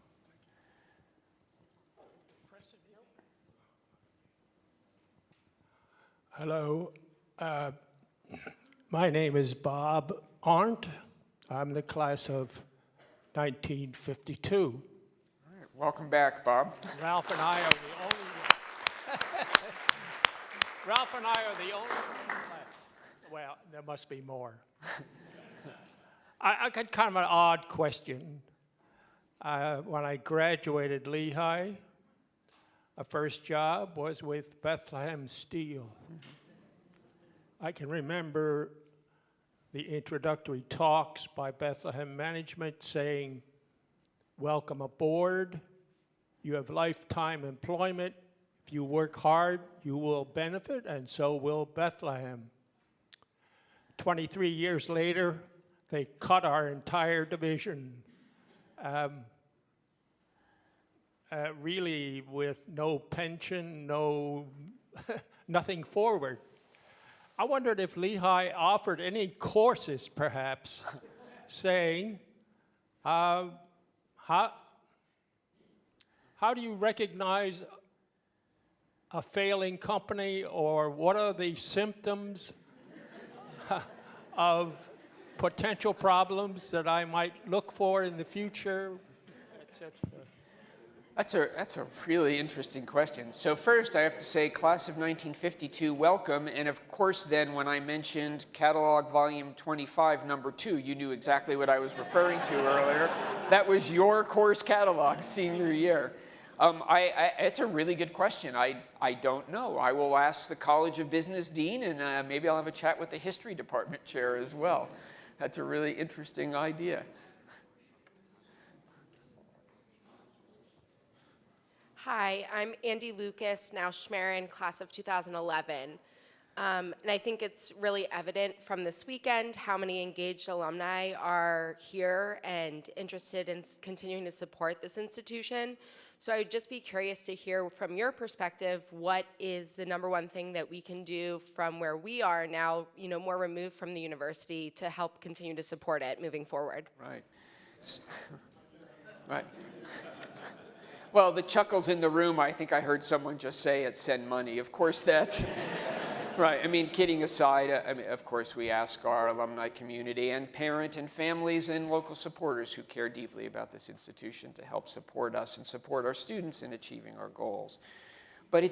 Hello, my name is Bob Arndt. I'm the class of 1952. All right, welcome back, Bob. Ralph and I are the only Ralph and I are the only left. Well, there must be more. I got kind of an odd question. When I graduated Lehigh, my first job was with Bethlehem Steel. I can remember the introductory talks by Bethlehem management saying, welcome aboard, you have lifetime employment, if you work hard, you will benefit, and so will Bethlehem. 23 years later, they cut our entire division. Really with no pension, no nothing forward. I wondered if Lehigh offered any courses, perhaps, saying, how do you recognize a failing company, or what are the symptoms of potential problems that I might look for in the future, etc.? That's a really interesting question. So first, I have to say, class of 1952, welcome. And of course, then when I mentioned catalog volume 25, number 2, you knew exactly what I was referring to earlier. That was your course catalog senior year. It's a really good question. I don't know. I will ask the College of Business Dean, and maybe I'll have a chat with the history department chair as well. That's a really interesting idea. Hi, I'm Andy Lucas, now Schmerin, class of 2011. And I think it's really evident from this weekend how many engaged alumni are here and interested in continuing to support this institution. So I would just be curious to hear from your perspective, what is the #1 thing that we can do from where we are now, more removed from the university, to help continue to support it moving forward? Right. Right. Well, the chuckles in the room, I think I heard someone just say it, send money. Of course, that's right. I mean, kidding aside, of course, we ask our alumni community and parent and families and local supporters who care deeply about this institution to help support us and support our students in achieving our goals. But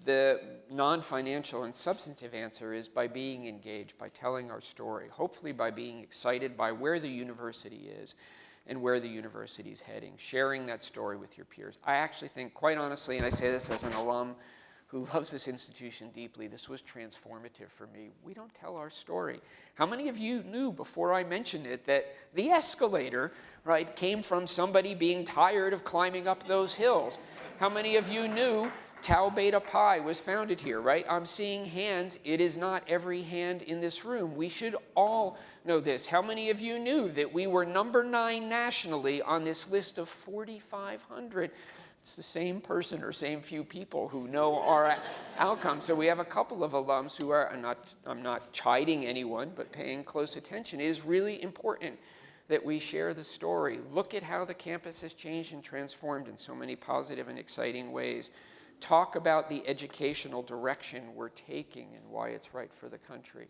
the non-financial and substantive answer is by being engaged, by telling our story, hopefully by being excited by where the university is and where the university is heading, sharing that story with your peers. I actually think, quite honestly, and I say this as an alum who loves this institution deeply, this was transformative for me. We don't tell our story. How many of you knew before I mentioned it that the escalator, right, came from somebody being tired of climbing up those hills? How many of you knew Tau Beta Pi was founded here, right? I'm seeing hands. It is not every hand in this room. We should all know this. How many of you knew that we were number 9 nationally on this list of 4,500? It's the same person or same few people who know our outcomes. So we have a couple of alums who are, I'm not chiding anyone, but paying close attention. It is really important that we share the story. Look at how the campus has changed and transformed in so many positive and exciting ways. Talk about the educational direction we're taking and why it's right for the country.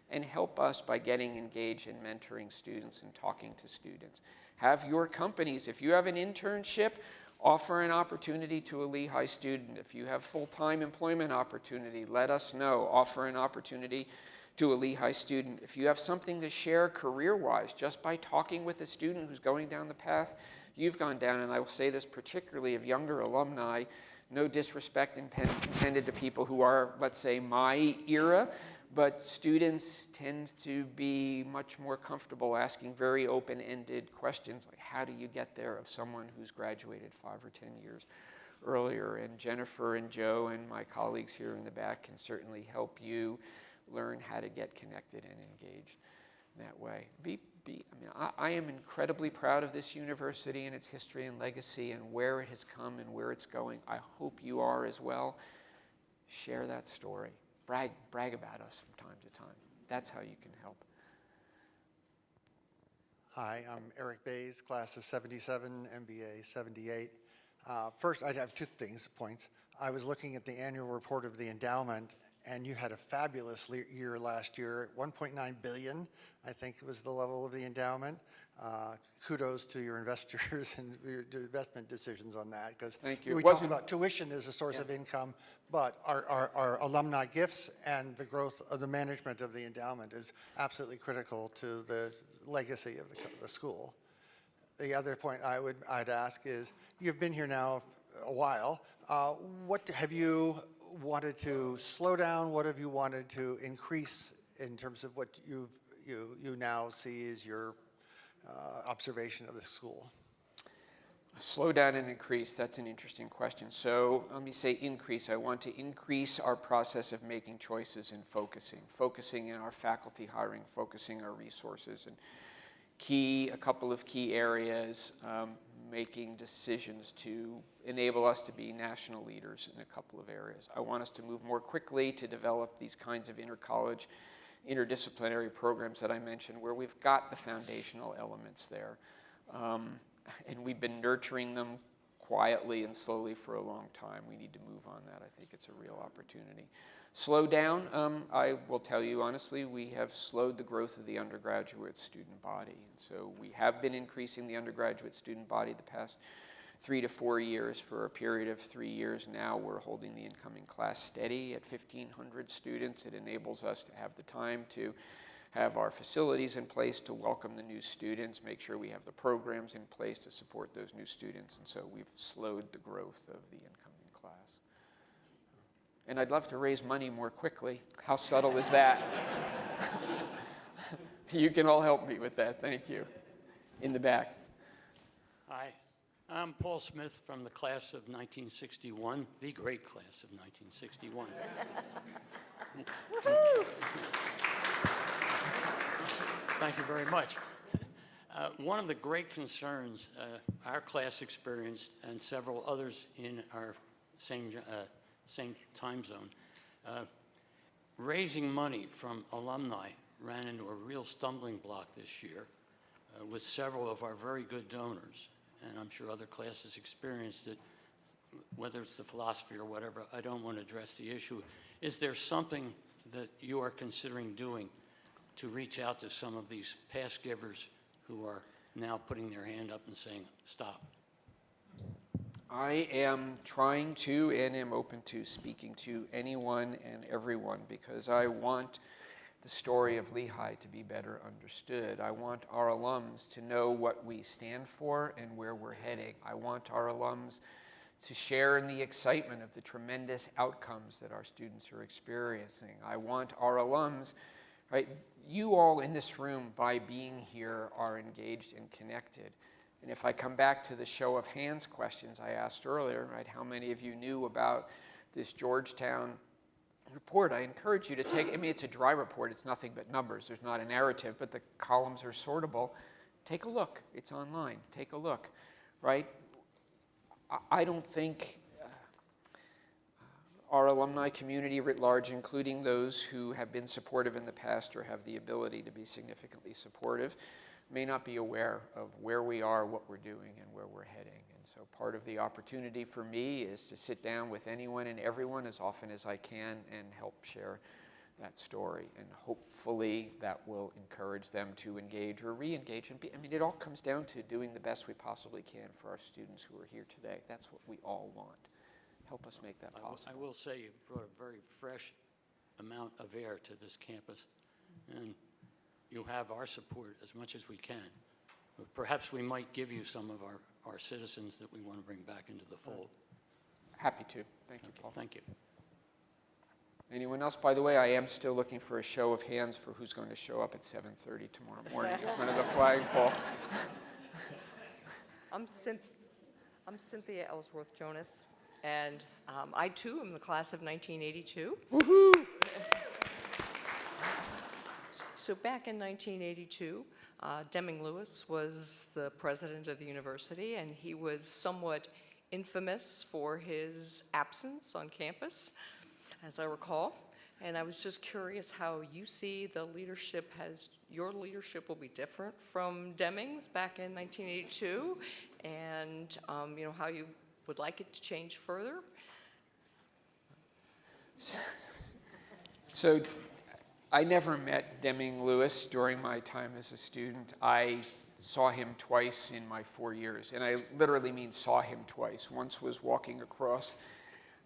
And help us by getting engaged in mentoring students and talking to students. Have your companies, if you have an internship, offer an opportunity to a Lehigh student. If you have full-time employment opportunity, let us know. Offer an opportunity to a Lehigh student. If you have something to share career-wise, just by talking with a student who's going down the path you've gone down, and I will say this particularly of younger alumni, no disrespect intended to people who are, let's say, my era, but students tend to be much more comfortable asking very open-ended questions, like how do you get there, of someone who's graduated 5 or 10 years earlier. And Jennifer and Joe and my colleagues here in the back can certainly help you learn how to get connected and engaged in that way. I am incredibly proud of this university and its history and legacy and where it has come and where it's going. I hope you are as well. Share that story. Brag about us from time to time. That's how you can help. Hi, I'm Eric Bays, class of 77, MBA 78. First, I'd have 2 points. I was looking at the annual report of the endowment, and you had a fabulous year last year. 1.9 billion, I think, was the level of the endowment. Kudos to your investors and your investment decisions on that, because we talk about tuition as a source of income, but our alumni gifts and the growth of the management of the endowment is absolutely critical to the legacy of the school. The other point I'd ask is, you've been here now a while. What have you wanted to slow down? What have you wanted to increase in terms of what you now see as your observation of the school? Slow down and increase, that's an interesting question. So let me say increase. I want to increase our process of making choices and focusing in our faculty hiring, focusing our resources, and a couple of key areas, making decisions to enable us to be national leaders in a couple of areas. I want us to move more quickly to develop these kinds of inter-college, interdisciplinary programs that I mentioned, where we've got the foundational elements there. And we've been nurturing them quietly and slowly for a long time. We need to move on that. I think it's a real opportunity. Slow down, I will tell you honestly, we have slowed the growth of the undergraduate student body. And so we have been increasing the undergraduate student body the past 3 to 4 years. For a period of 3 years now, we're holding the incoming class steady at 1,500 students. It enables us to have the time to have our facilities in place to welcome the new students, make sure we have the programs in place to support those new students, and so we've slowed the growth of the incoming class. And I'd love to raise money more quickly. How subtle is that? You can all help me with that, thank you. In the back. Hi, I'm Paul Smith from the class of 1961, the great class of 1961. Thank you very much. One of the great concerns our class experienced, and several others in our same time zone, raising money from alumni ran into a real stumbling block this year with several of our very good donors, and I'm sure other classes experienced it, whether it's the philosophy or whatever. I don't want to address the issue. Is there something that you are considering doing to reach out to some of these past givers who are now putting their hand up and saying, stop? I am trying to and am open to speaking to anyone and everyone because I want the story of Lehigh to be better understood. I want our alums to know what we stand for and where we're heading. I want our alums to share in the excitement of the tremendous outcomes that our students are experiencing. I want our alums, right? You all in this room, by being here, are engaged and connected. And if I come back to the show of hands questions I asked earlier, right, how many of you knew about this Georgetown report? I encourage you to take, I mean, it's a dry report, it's nothing but numbers, there's not a narrative, but the columns are sortable. Take a look, it's online, take a look, right? I don't think our alumni community writ large, including those who have been supportive in the past or have the ability to be significantly supportive, may not be aware of where we are, what we're doing, and where we're heading. And so part of the opportunity for me is to sit down with anyone and everyone as often as I can and help share that story. And hopefully that will encourage them to engage or re-engage. And I mean, it all comes down to doing the best we possibly can for our students who are here today. That's what we all want. Help us make that possible. I will say you've brought a very fresh amount of air to this campus, and you have our support as much as we can. But perhaps we might give you some of our citizens that we want to bring back into the fold. Happy to. Thank you, Paul. Thank you. Anyone else? By the way, I am still looking for a show of hands for who's going to show up at 7:30 tomorrow morning in front of the flagpole. I'm Cynthia Ellsworth-Jonas, and I too am the class of 1982. Woohoo! So back in 1982, Deming Lewis was the president of the university, and he was somewhat infamous for his absence on campus, as I recall. And I was just curious how you see the leadership your leadership will be different from Deming's back in 1982, and how you would like it to change further. So I never met Deming Lewis during my time as a student. I saw him twice in my 4 years, and I literally mean saw him twice. Once was walking across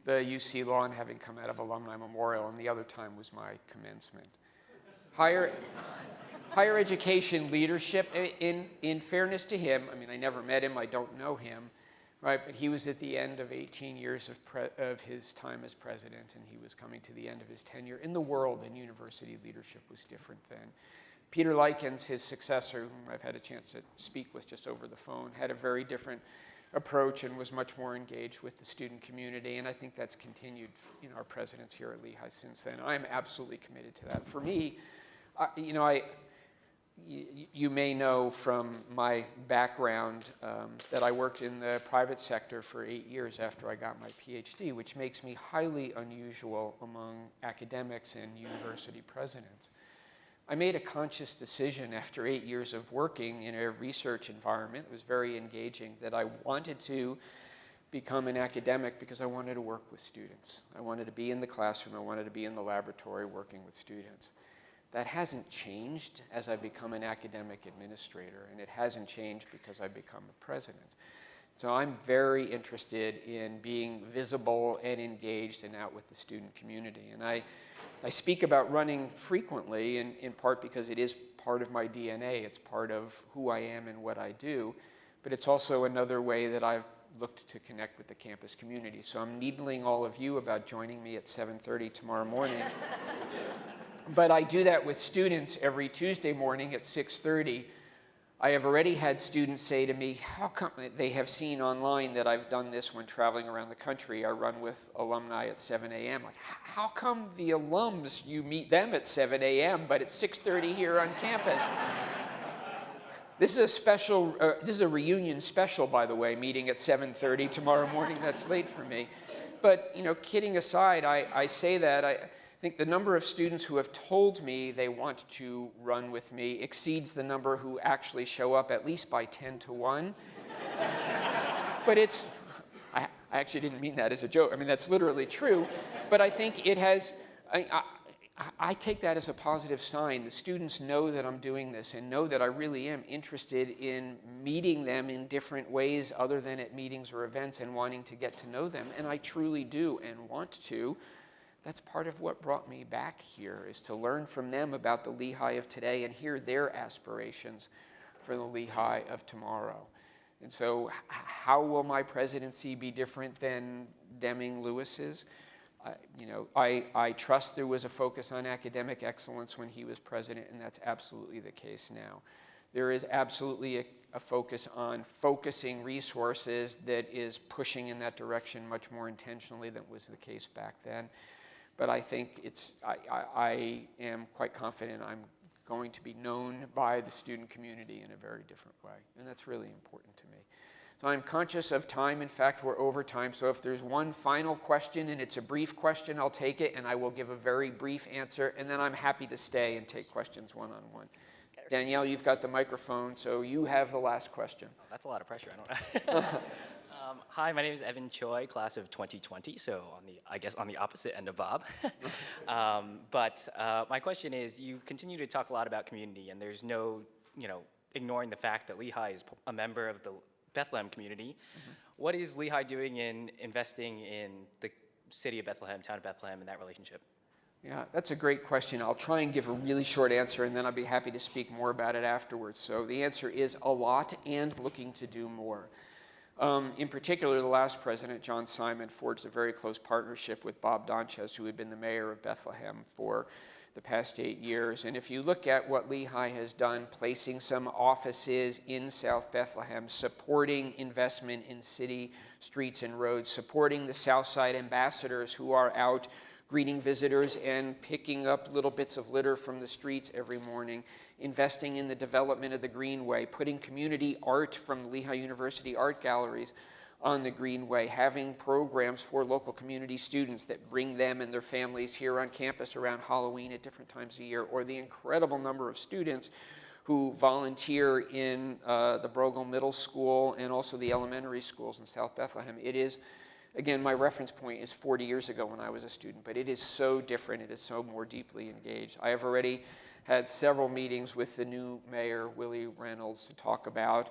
the UC lawn having come out of Alumni Memorial, and the other time was my commencement. Higher education leadership, in fairness to him, I mean, I never met him, I don't know him, right? But he was at the end of 18 years of his time as president, and he was coming to the end of his tenure. In the world, and university leadership was different then. Peter Likens, his successor, whom I've had a chance to speak with just over the phone, had a very different approach and was much more engaged with the student community, and I think that's continued in our presidents here at Lehigh since then. I'm absolutely committed to that. For me, you may know from my background that I worked in the private sector for 8 years after I got my PhD, which makes me highly unusual among academics and university presidents. I made a conscious decision after 8 years of working in a research environment that was very engaging that I wanted to become an academic because I wanted to work with students. I wanted to be in the classroom, I wanted to be in the laboratory working with students. That hasn't changed as I become an academic administrator, and it hasn't changed because I become a president. So I'm very interested in being visible and engaged and out with the student community. And I speak about running frequently, in part because it is part of my DNA. It's part of who I am and what I do. But it's also another way that I've looked to connect with the campus community. So I'm needling all of you about joining me at 7:30 tomorrow morning. But I do that with students every Tuesday morning at 6:30. I have already had students say to me, how come they have seen online that I've done this when traveling around the country. I run with alumni at 7 a.m. Like, how come the alums, you meet them at 7 a.m., but it's 6:30 here on campus? This is a special, this is a reunion special, by the way, meeting at 7:30 tomorrow morning. That's late for me. But, you know, kidding aside, I say that. I think the number of students who have told me they want to run with me exceeds the number who actually show up, at least by 10 to 1. But it's, I actually didn't mean that as a joke. I mean, that's literally true. But I think it has, I take that as a positive sign. The students know that I'm doing this and know that I really am interested in meeting them in different ways other than at meetings or events and wanting to get to know them. And I truly do and want to. That's part of what brought me back here, is to learn from them about the Lehigh of today and hear their aspirations for the Lehigh of tomorrow. And so how will my presidency be different than Deming Lewis's? You know, I trust there was a focus on academic excellence when he was president, and that's absolutely the case now. There is absolutely a focus on focusing resources that is pushing in that direction much more intentionally than was the case back then. But I think I am quite confident I'm going to be known by the student community in a very different way, and that's really important to me. So I'm conscious of time. In fact, we're over time, so if there's one final question, and it's a brief question, I'll take it, and I will give a very brief answer, and then I'm happy to stay and take questions one-on-one. Danielle, you've got the microphone, so you have the last question. That's a lot of pressure. I don't know. Hi, my name is Evan Choi, class of 2020, so I guess on the opposite end of Bob. But my question is, you continue to talk a lot about community, and there's no, ignoring the fact that Lehigh is a member of the Bethlehem community. Mm-hmm. What is Lehigh doing in investing in the city of Bethlehem, town of Bethlehem, and that relationship? Yeah, that's a great question. I'll try and give a really short answer, and then I'll be happy to speak more about it afterwards. So the answer is a lot and looking to do more. In particular, the last president, John Simon, forged a very close partnership with Bob Donchez, who had been the mayor of Bethlehem for the past 8 years. And if you look at what Lehigh has done, placing some offices in South Bethlehem, supporting investment in city streets and roads, supporting the Southside ambassadors who are out greeting visitors and picking up little bits of litter from the streets every morning, investing in the development of the Greenway, putting community art from the Lehigh University art galleries on the Greenway, having programs for local community students that bring them and their families here on campus around Halloween at different times of year, or the incredible number of students who volunteer in the Brogle Middle School and also the elementary schools in South Bethlehem. It is, again, my reference point is 40 years ago when I was a student, but it is so different. It is so more deeply engaged. I have already had several meetings with the new mayor, Willie Reynolds, to talk about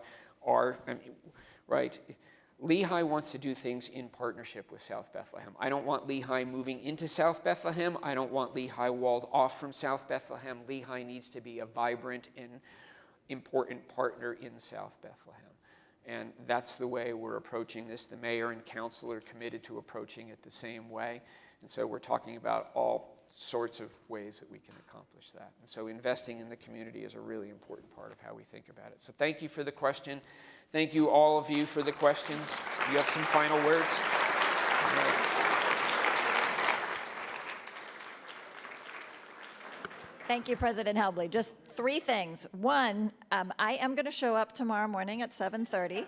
Lehigh wants to do things in partnership with South Bethlehem. I don't want Lehigh moving into South Bethlehem. I don't want Lehigh walled off from South Bethlehem. Lehigh needs to be a vibrant and important partner in South Bethlehem. And that's the way we're approaching this. The mayor and council are committed to approaching it the same way. And so we're talking about all sorts of ways that we can accomplish that. And so investing in the community is a really important part of how we think about it. So thank you for the question. Thank you, all of you, for the questions. Do you have some final words? Thank you, President Helbley. Just 3 things. One, I am going to show up tomorrow morning at 7:30.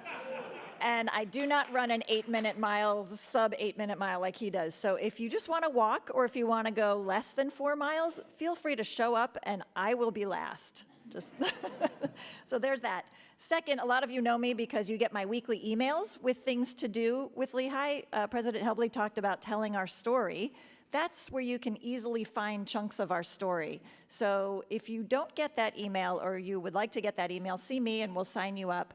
And I do not run an 8-minute mile, sub 8-minute mile like he does. So if you just want to walk, or if you want to go less than 4 miles, feel free to show up and I will be last. Just so there's that. Second, a lot of you know me because you get my weekly emails with things to do with Lehigh. President Helbley talked about telling our story. That's where you can easily find chunks of our story. So if you don't get that email, or you would like to get that email, see me and we'll sign you up.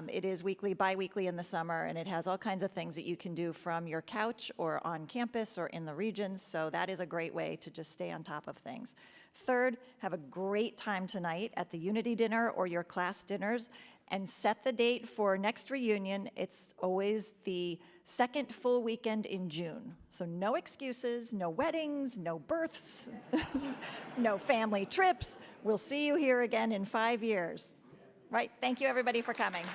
It is weekly, bi-weekly in the summer, and it has all kinds of things that you can do from your couch or on campus or in the regions, so that is a great way to just stay on top of things. Third, have a great time tonight at the Unity Dinner or your class dinners, and set the date for next reunion. It's always the second full weekend in June. So no excuses, no weddings, no births, no family trips. We'll see you here again in 5 years. Right, thank you everybody for coming.